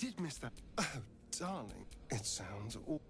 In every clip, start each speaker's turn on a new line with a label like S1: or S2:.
S1: did miss that. Oh, darling, it sounds awful.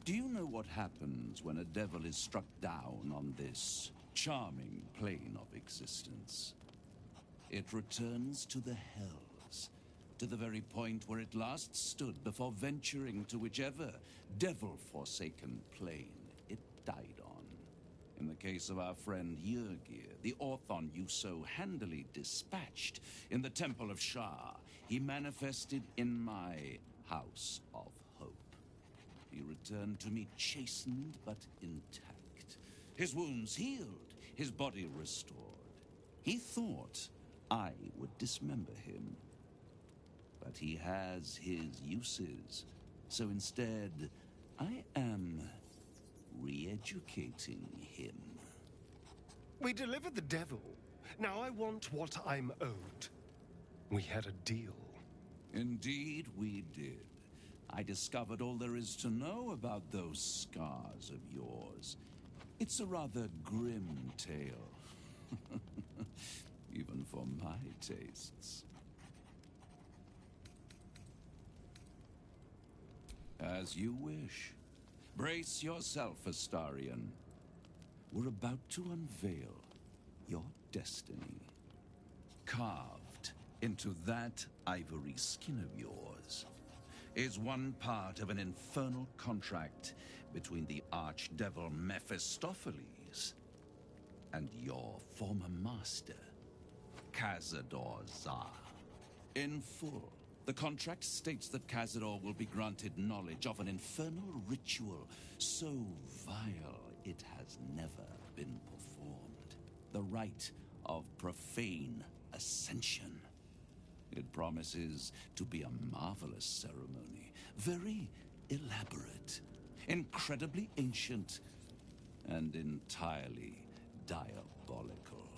S2: Do you know what happens when a devil is struck down on this charming plane of existence? It returns to the hells, to the very point where it last stood before venturing to whichever devil-forsaken plane it died on. In the case of our friend Yrgir, the Orthon you so handily dispatched in the Temple of Shah, he manifested in my House of Hope. He returned to me chastened but intact. His wounds healed, his body restored. He thought I would dismember him. But he has his uses, so instead, I am re-educating him.
S1: We delivered the devil. Now I want what I'm owed. We had a deal.
S2: Indeed, we did. I discovered all there is to know about those scars of yours. It's a rather grim tale. Even for my tastes. As you wish. Brace yourself, Astarion. We're about to unveil your destiny. Carved into that ivory skin of yours is one part of an infernal contract between the archdevil Mephistopheles and your former master, Cazador Zar. In full, the contract states that Cazador will be granted knowledge of an infernal ritual so vile it has never been performed. The rite of profane ascension. It promises to be a marvelous ceremony, very elaborate, incredibly ancient, and entirely diabolical.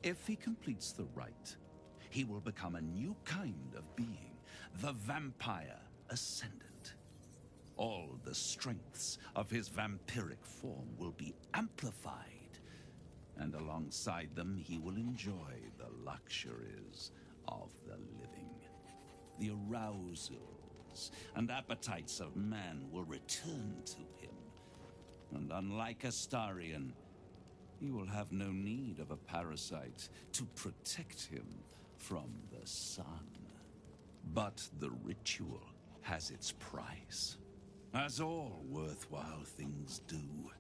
S2: If he completes the rite, he will become a new kind of being, the Vampire Ascendant. All the strengths of his vampiric form will be amplified, and alongside them he will enjoy the luxuries of the living. the arousals and appetites of man will return to him. And unlike Astarion, he will have no need of a parasite to protect him from the sun. But the ritual has its price, as all worthwhile things do.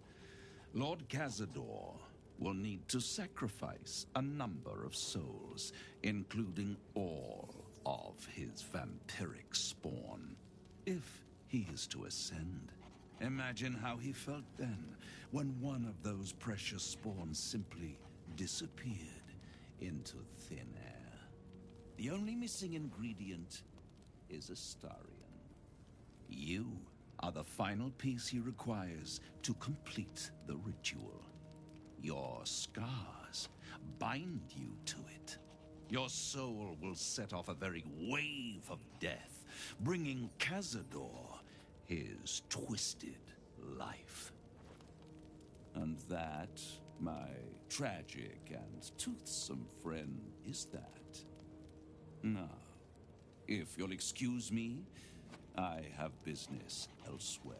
S2: Lord Cazador will need to sacrifice a number of souls, including all of his vampiric spawn, if he is to ascend. Imagine how he felt then, when one of those precious spawns simply disappeared into thin air. The only missing ingredient is Astarion. You are the final piece he requires to complete the ritual. Your scars bind you to it. Your soul will set off a very wave of death, bringing Cazador his twisted life. And that, my tragic and toothsome friend, is that. Now, if you'll excuse me, I have business elsewhere.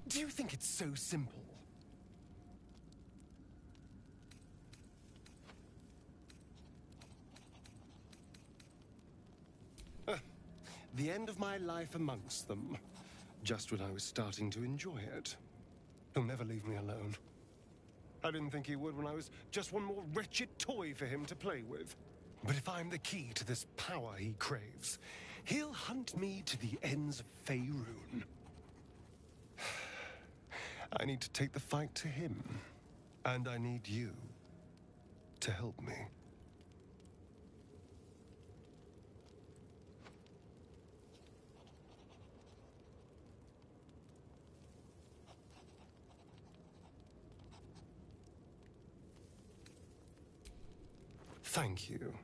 S1: Do you think it's so simple? The end of my life amongst them. Just when I was starting to enjoy it. He'll never leave me alone. I didn't think he would when I was just one more wretched toy for him to play with. But if I'm the key to this power he craves, he'll hunt me to the ends of Faerun. I need to take the fight to him. And I need you to help me. Thank you.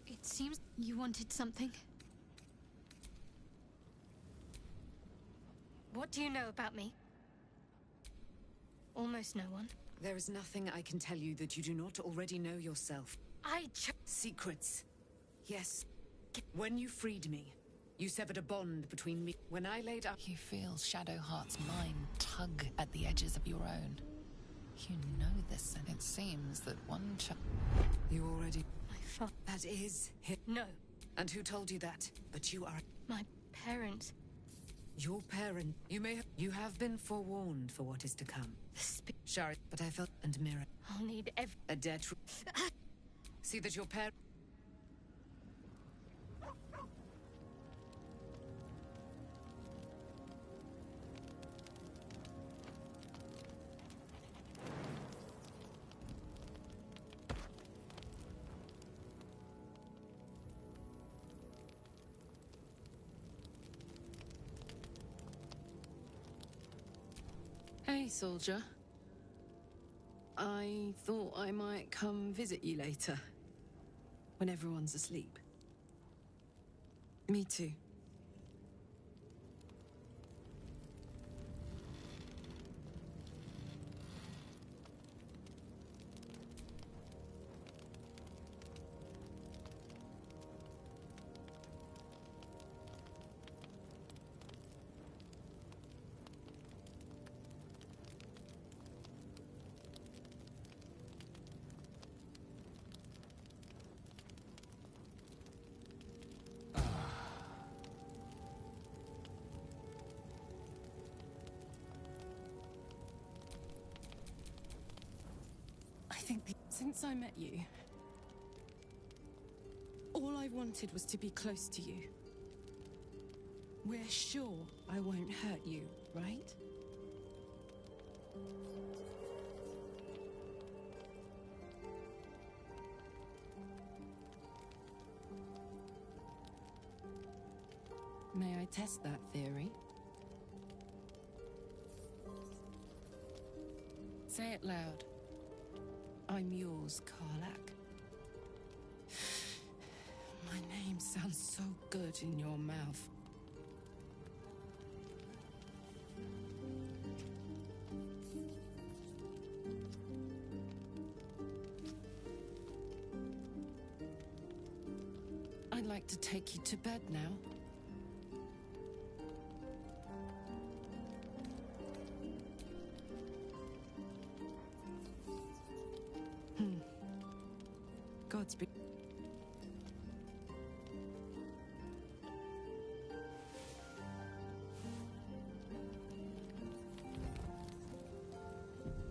S3: It seems you wanted something. What do you know about me? Almost no one.
S4: There is nothing I can tell you that you do not already know yourself. Secrets. Yes. When you freed me, you severed a bond between me. When I laid up...
S5: You feel Shadowheart's mind tug at the edges of your own. You know this, and it seems that one
S4: You already...
S3: My father.
S4: That is him.
S3: No.
S4: And who told you that? But you are...
S3: My parents.
S4: Your parent. You have been forewarned for what is to come. Shari, but I felt... And Mirror.
S3: I'll need
S4: A debt... See that your parent...
S6: Hey, soldier. I thought I might come visit you later, when everyone's asleep. Me too. Since I met you, all I wanted was to be close to you. We're sure I won't hurt you, right? May I test that theory? Say it loud. I'm yours, Karlak. My name sounds so good in your mouth. I'd like to take you to bed now. Godspeed.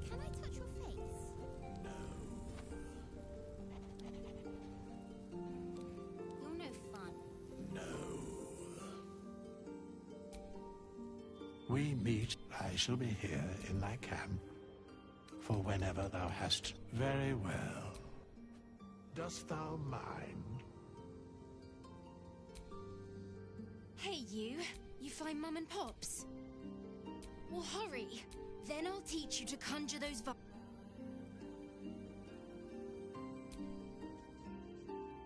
S7: Can I touch your face? You're no fun.
S8: We meet. I shall be here in thy camp for whenever thou hast. Very well. Dost thou mind?
S7: Hey, you. You find Mum and Pops? Well, hurry. Then I'll teach you to conjure those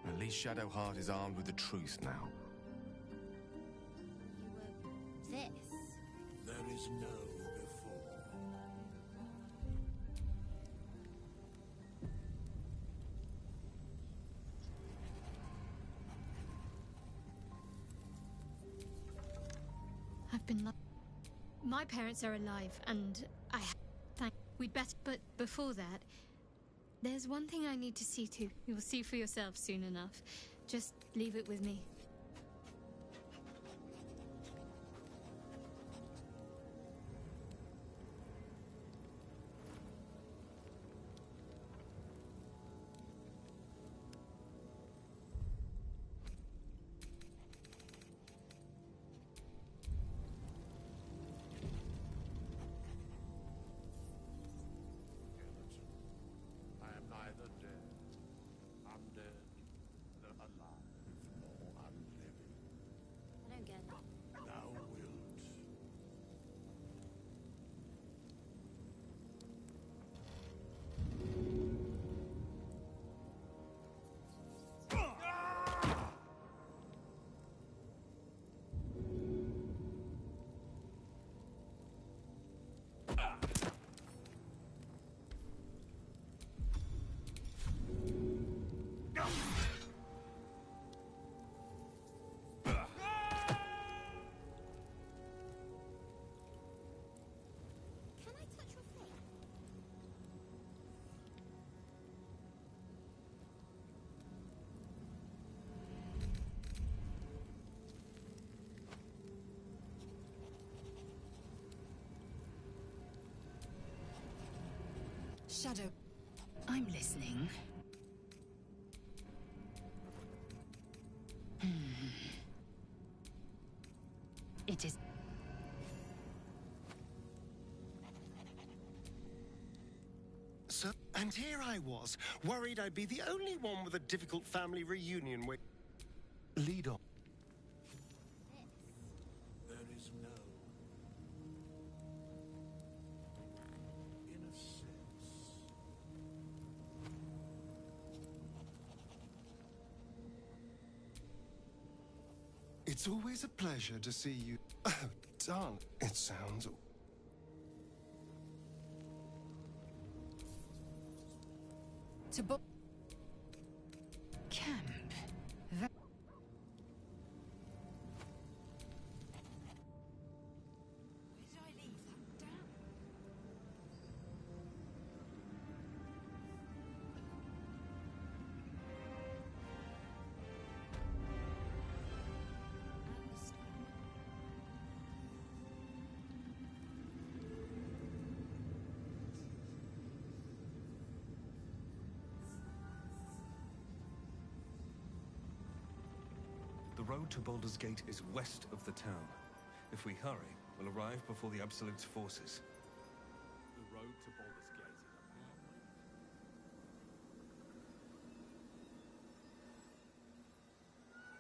S9: At least Shadowheart is armed with the truth now.
S7: You were this.
S8: There is no before.
S3: I've been my parents are alive, and we'd better. But before that, there's one thing I need to see to. You'll see for yourself soon enough. Just leave it with me.
S8: I am neither dead, undead, nor alive, nor unliving.
S7: I don't get it.
S8: Thou wilt.
S7: Can I touch your face?
S4: Shadow. I'm listening.
S10: It is.
S1: So, and here I was, worried I'd be the only one with a difficult family reunion with. Lead on.
S8: There is no. In a sense.
S1: It's always a pleasure to see you. Oh, darn. It sounds.
S4: To book. Camp. Where did I leave that? Damn.
S11: The road to Baldur's Gate is west of the town. If we hurry, we'll arrive before the Absolute's forces.
S8: The road to Baldur's Gate is a pathway.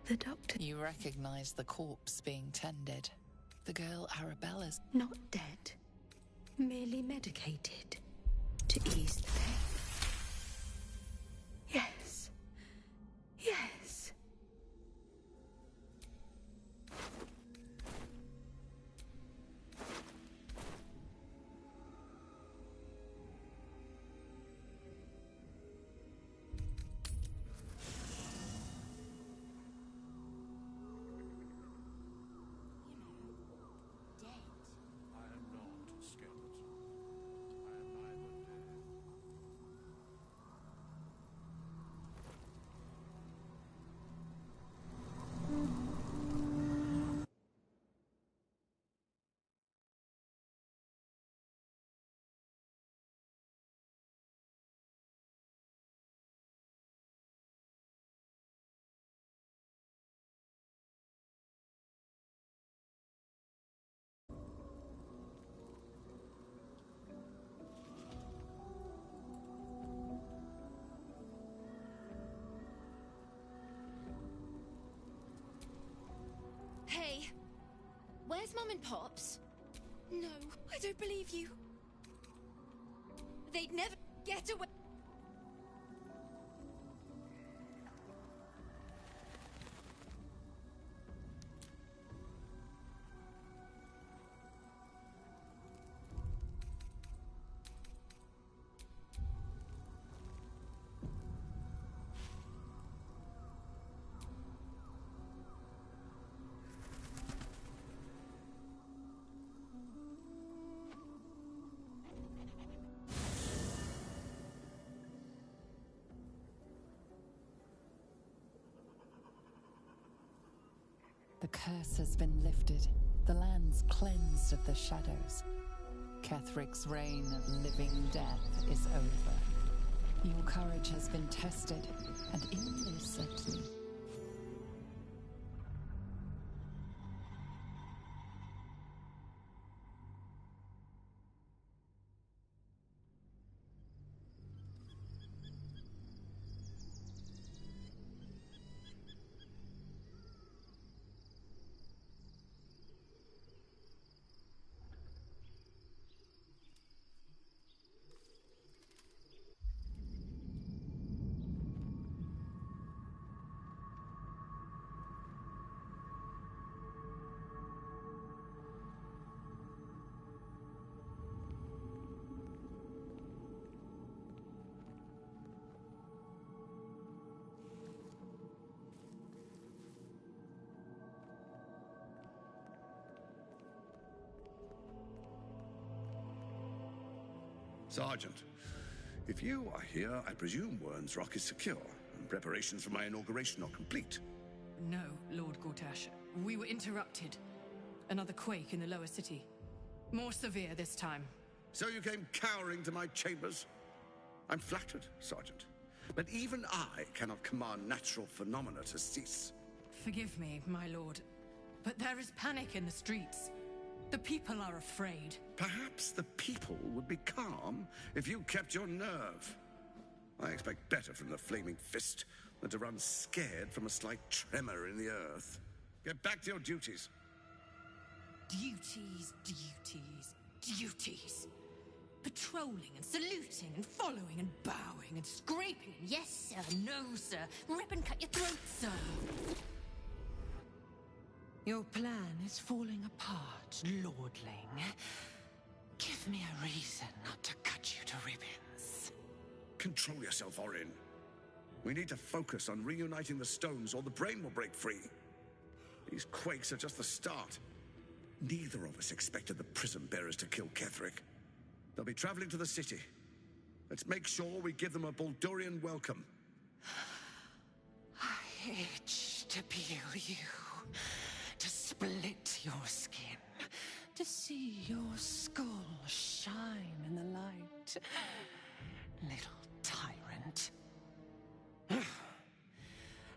S3: The doctor...
S5: You recognize the corpse being tended. The girl Arabella's...
S3: Not dead. Merely medicated. To ease the pain. Yes. Yes.
S7: Hey, where's Mum and Pops? No, I don't believe you. They'd never get away.
S5: The curse has been lifted. The land's cleansed of the shadows. Kethric's reign of living death is over. Your courage has been tested, and in this at least.
S12: Sergeant, if you are here, I presume Wern's Rock is secure, and preparations for my inauguration are complete.
S6: No, Lord Gortash. We were interrupted. Another quake in the lower city. More severe this time.
S12: So you came cowering to my chambers? I'm flattered, Sergeant. But even I cannot command natural phenomena to cease.
S6: Forgive me, my lord, but there is panic in the streets. The people are afraid.
S12: Perhaps the people would be calm if you kept your nerve. I expect better from the Flaming Fist than to run scared from a slight tremor in the earth. Get back to your duties.
S6: Duties, duties, duties. Patrolling and saluting and following and bowing and scraping. Yes, sir. No, sir. Rip and cut your throat, sir. Your plan is falling apart, lordling. Give me a reason not to cut you to ribbons.
S12: Control yourself, Orin. We need to focus on reuniting the stones or the brain will break free. These quakes are just the start. Neither of us expected the prism bearers to kill Ketheric. They'll be traveling to the city. Let's make sure we give them a Baldurian welcome.
S6: I itch to peel you. To split your skin, to see your skull shine in the light. Little tyrant.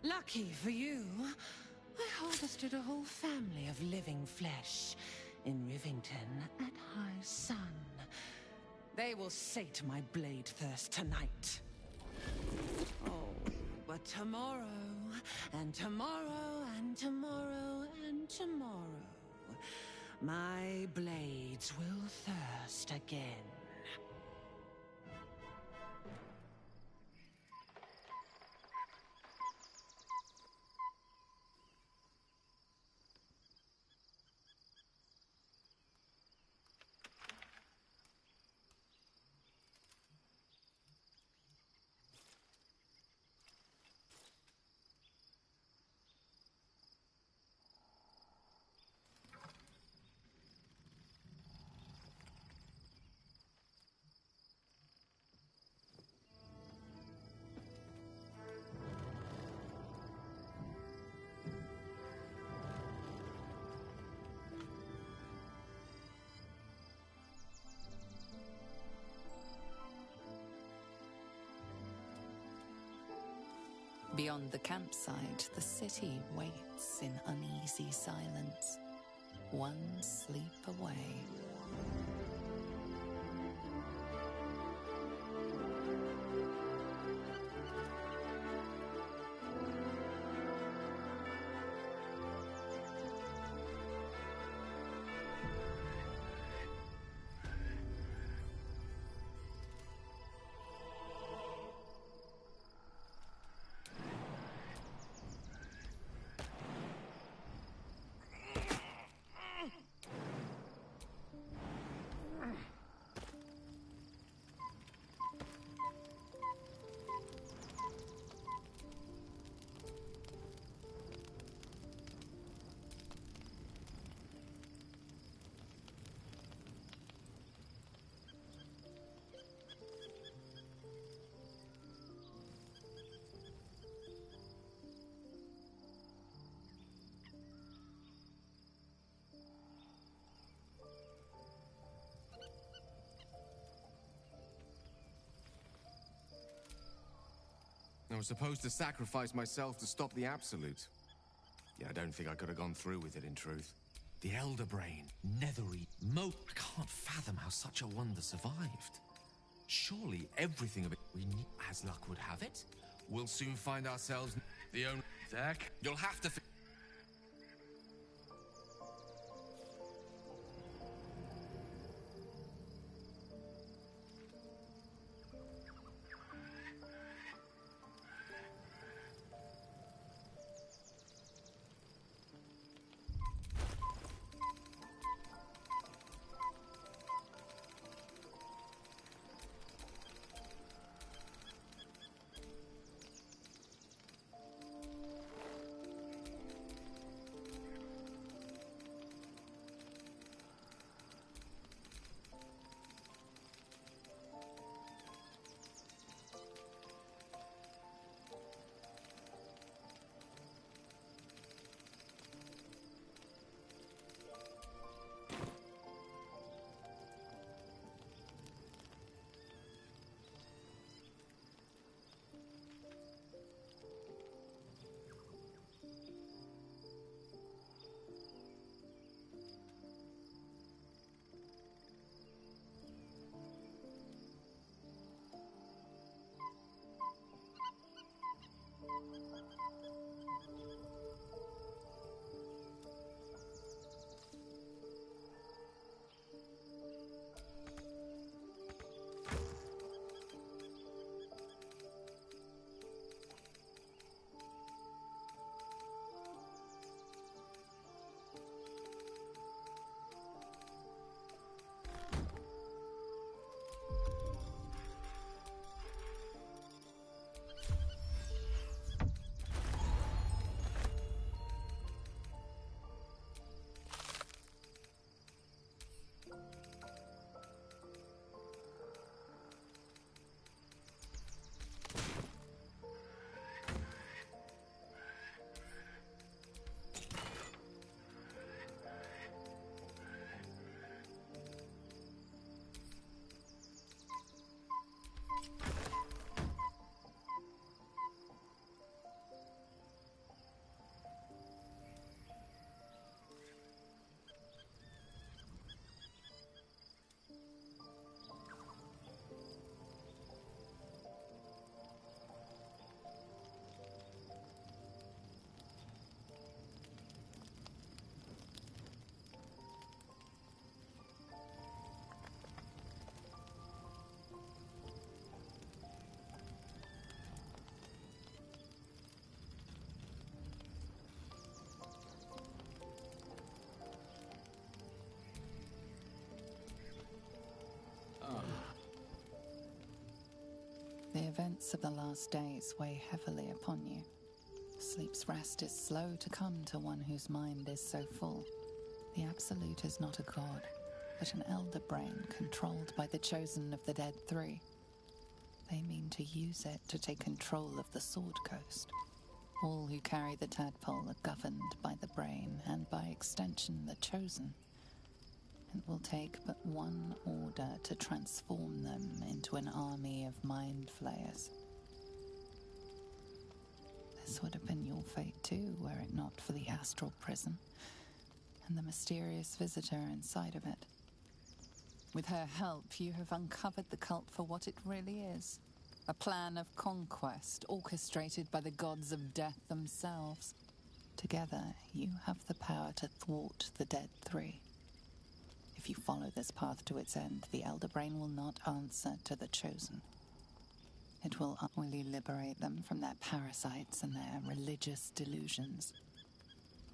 S6: Lucky for you, I harvested a whole family of living flesh in Rivington at high sun. They will sate my blade thirst tonight. Oh, but tomorrow, and tomorrow tomorrow and tomorrow, my blades will thirst again.
S5: Beyond the campsite, the city waits in uneasy silence, one sleep away.
S9: I was supposed to sacrifice myself to stop the Absolute. Yeah, I don't think I could have gone through with it, in truth.
S13: The Elder Brain, Nethery, I can't fathom how such a wonder survived. Surely everything of it we need, as luck would have it.
S9: We'll soon find ourselves the only...
S13: Zach?
S9: You'll have to...
S5: events of the last days weigh heavily upon you. Sleep's rest is slow to come to one whose mind is so full. The Absolute is not a god, but an elder brain controlled by the chosen of the Dead Three. They mean to use it to take control of the Sword Coast. All who carry the tadpole are governed by the brain, and by extension the chosen. It will take but one order to transform them into an army of mind flayers. This would have been your fate too, were it not for the astral prison and the mysterious visitor inside of it. With her help, you have uncovered the cult for what it really is. A plan of conquest orchestrated by the gods of death themselves. Together, you have the power to thwart the Dead Three. If you follow this path to its end, the Elder Brain will not answer to the Chosen. It will only liberate them from their parasites and their religious delusions.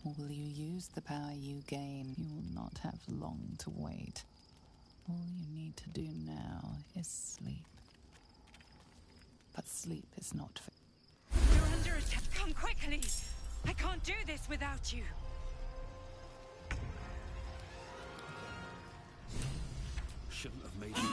S5: Or will you use the power you gain? You will not have long to wait. All you need to do now is sleep. But sleep is not for...
S4: You're under attack. Come quickly! I can't do this without you!
S12: Shouldn't have made you.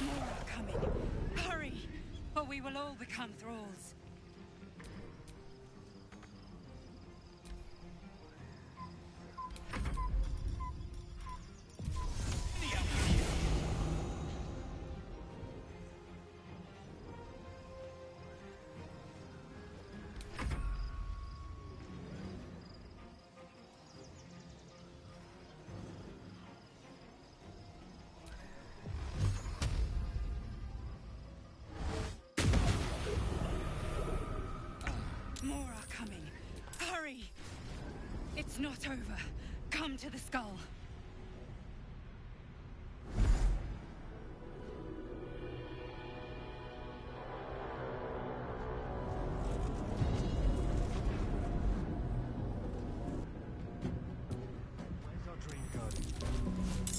S4: More are coming. Hurry, or we will all become thralls. More are coming. Hurry! It's not over. Come to the skull.
S11: Where's our dream god?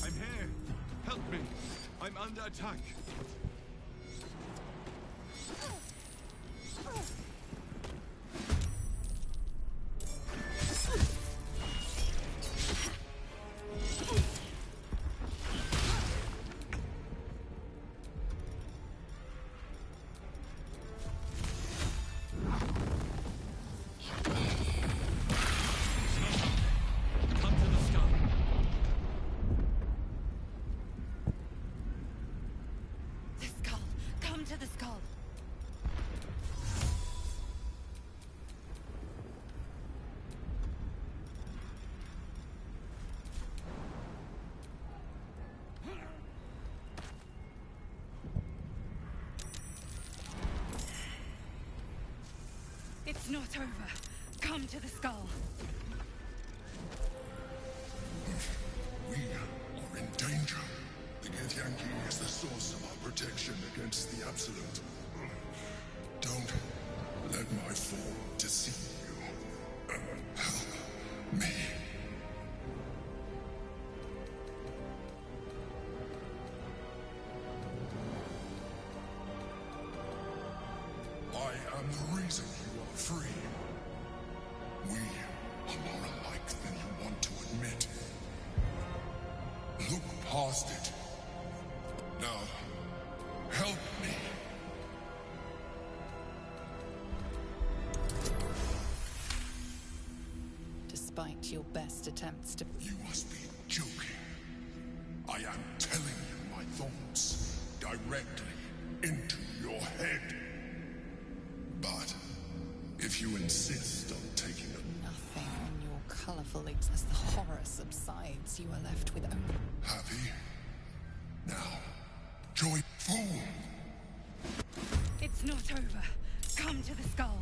S11: I'm here! Help me! I'm under attack!
S4: It's not over. Come to the skull.
S14: We are in danger. The Githyanki is the source of our protection against the Absolute. Don't let my fall deceive you. Help me. I am the reason you are free. We are more alike than you want to admit. Look past it. Now, help me.
S5: Despite your best attempts to...
S14: You must be joking. I am telling you my thoughts directly into your head. But if you insist on taking a...
S5: Nothing in your colourful as the horror subsides, you are left with only...
S14: Happy? Now, join... Fool!
S4: It's not over. Come to the skull.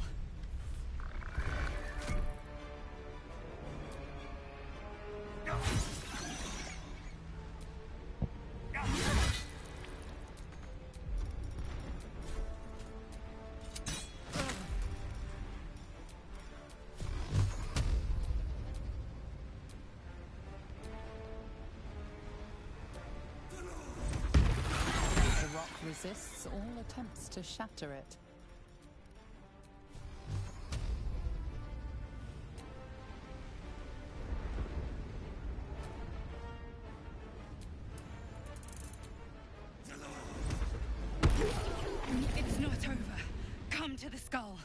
S5: resists all attempts to shatter it.
S4: It's not over. Come to the skull.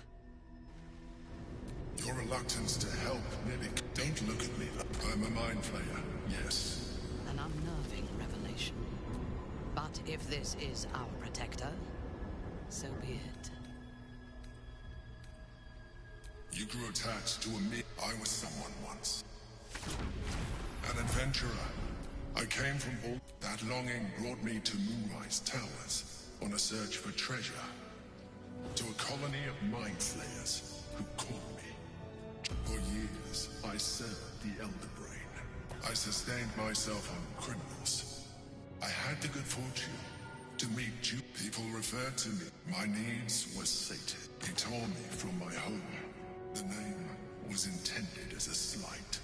S14: Your reluctance to help, Lily. Don't look at me like I'm a mind flayer. Yes.
S6: An unnerving revelation. But if this is our protector, so be it.
S14: You grew attached to a me. I was someone once. An adventurer. I came from all. That longing brought me to Moonrise Towers on a search for treasure. To a colony of mind flayers who caught me. For years, I served the Elder Brain. I sustained myself on criminals. I had the good fortune to meet you. People referred to me. My needs were sated. He tore me from my home. The name was intended as a slight,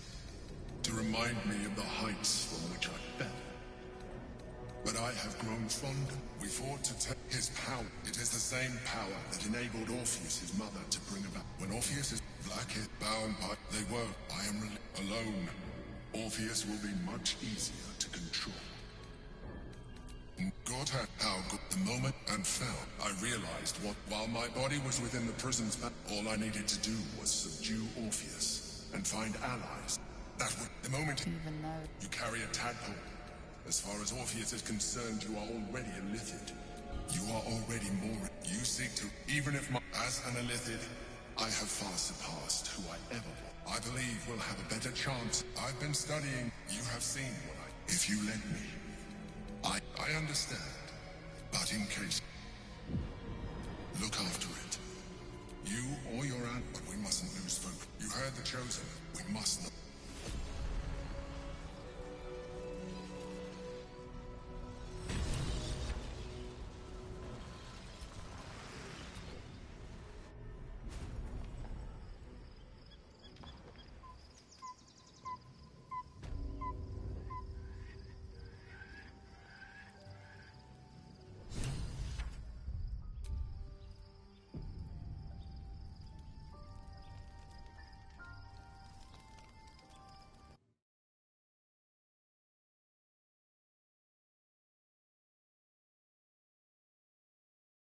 S14: to remind me of the heights from which I fell. But I have grown fonder. We fought to take his power. It is the same power that enabled Orpheus' mother to bring about. When Orpheus is black, bound by they were. I am alone. Orpheus will be much easier to control. God had how good the moment and fell. I realized what while my body was within the prison's back, all I needed to do was subdue Orpheus and find allies. That would the moment
S5: Even though
S14: you carry a tadpole. As far as Orpheus is concerned, you are already a Lithid. You are already more. You seek to, even if as an Illithid, I have far surpassed who I ever was. I believe we'll have a better chance. I've been studying. You have seen what if you let me. I understand. But in case, look after it. You or your aunt, but we mustn't lose focus. You heard the Chosen. We must not.